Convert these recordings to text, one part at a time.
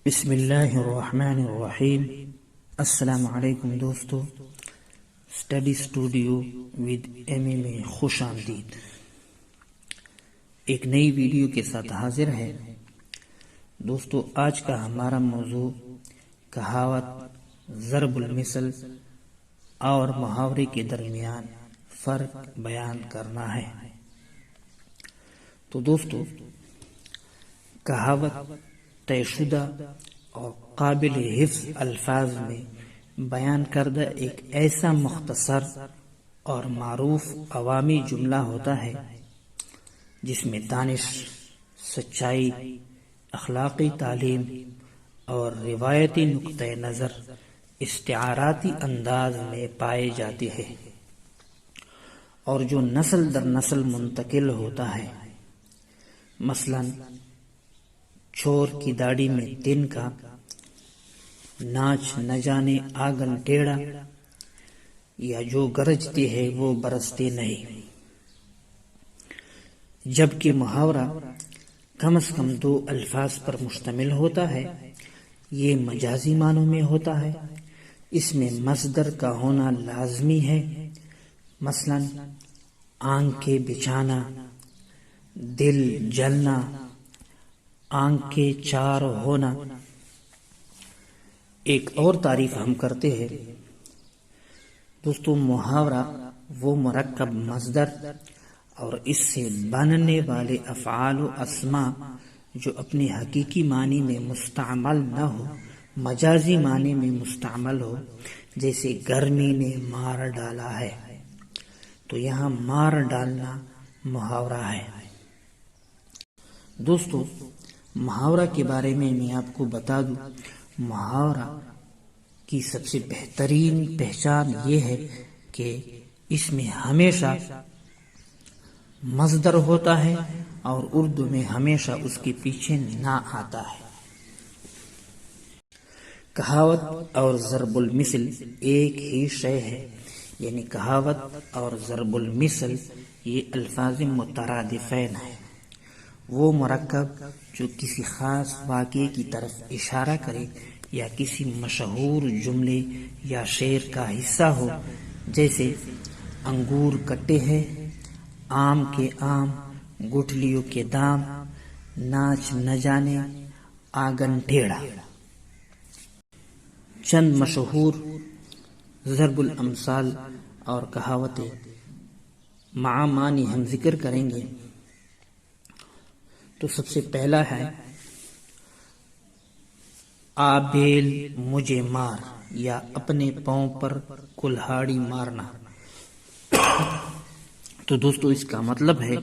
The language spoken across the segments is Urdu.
بسم اللہ الرحمن الرحیم۔ السلام علیکم دوستو، اسٹڈی اسٹوڈیو ود ایم میں خوش آمدید۔ ایک نئی ویڈیو کے ساتھ حاضر ہے دوستو۔ آج کا ہمارا موضوع کہاوت، ضرب المثل اور محاورے کے درمیان فرق بیان کرنا ہے۔ تو دوستو، کہاوت طے شدہ اور قابل حفظ الفاظ میں بیان کردہ ایک ایسا مختصر اور معروف عوامی جملہ ہوتا ہے جس میں دانش، سچائی، اخلاقی تعلیم اور روایتی نقطۂ نظر استعاراتی انداز میں پائے جاتے ہیں، اور جو نسل در نسل منتقل ہوتا ہے۔ مثلاً چور کی داڑھی میں تن کا، ناچ نہ جانے آنگن ٹیڑھا، یا جو گرجتے ہیں وہ برستے نہیں۔ جبکہ محاورہ کم از کم 2 الفاظ پر مشتمل ہوتا ہے۔ یہ مجازی معنوں میں ہوتا ہے، اس میں مصدر کا ہونا لازمی ہے۔ مثلاً آنکھیں بچھانا، دل جلنا، آنکھیں چار ہونا۔ ایک اور تعریف ہم کرتے ہیں دوستو، محاورہ وہ مرکب مصدر اور اس سے بننے والے افعال و اسماء جو اپنے حقیقی معنی میں مستعمل نہ ہو، مجازی معنی میں مستعمل ہو۔ جیسے گرمی نے مار ڈالا ہے، تو یہاں مار ڈالنا محاورہ ہے۔ دوستو، محاورہ کے بارے میں آپ کو بتا دوں، محاورہ کی سب سے بہترین پہچان یہ ہے کہ اس میں ہمیشہ مصدر ہوتا ہے اور اردو میں ہمیشہ اس کے پیچھے نہ آتا ہے۔ کہاوت اور ضرب المثل ایک ہی شے ہے، یعنی کہاوت اور ضرب المثل یہ الفاظ مترادفین ہیں۔ وہ مرکب جو کسی خاص واقعے کی طرف اشارہ کرے یا کسی مشہور جملے یا شعر کا حصہ ہو، جیسے انگور کٹے ہیں، آم کے آم، گٹھلیوں کے دام، ناچ نہ جانے آنگن ٹیڑھا۔ چند مشہور ضرب الامثال اور کہاوتیں معانی ہم ذکر کریں گے۔ تو سب سے پہلا ہے آ بیل مجھے مار، یا اپنے پاؤں پر کلہاڑی مارنا۔ تو دوستو، اس کا مطلب ہے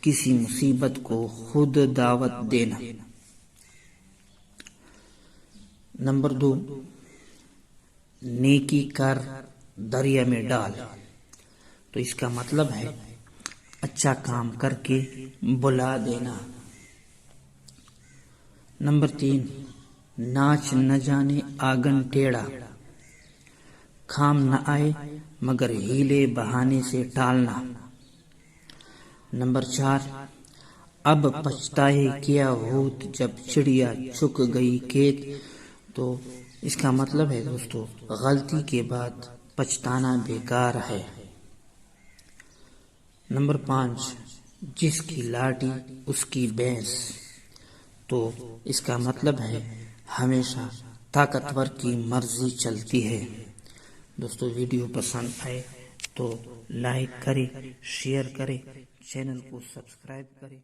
کسی مصیبت کو خود دعوت دینا۔ نمبر 2، نیکی کر دریا میں ڈال۔ تو اس کا مطلب ہے اچھا کام کر کے بلا دینا۔ نمبر 3، ناچ نہ جانے آنگن ٹیڑھا، کام نہ آئے مگر ہیلے بہانے سے ٹالنا۔ نمبر 4، اب پچھتائے کیا ہوت جب چڑیا چگ گئی کھیت۔ تو اس کا مطلب ہے دوستو، غلطی کے بعد پچھتانا بیکار ہے۔ نمبر 5، جس کی لاٹھی اس کی بھینس۔ تو اس کا مطلب ہے ہمیشہ طاقتور کی مرضی چلتی ہے۔ دوستو، ویڈیو پسند آئے تو لائک کرے، شیئر کرے، چینل کو سبسکرائب کرے۔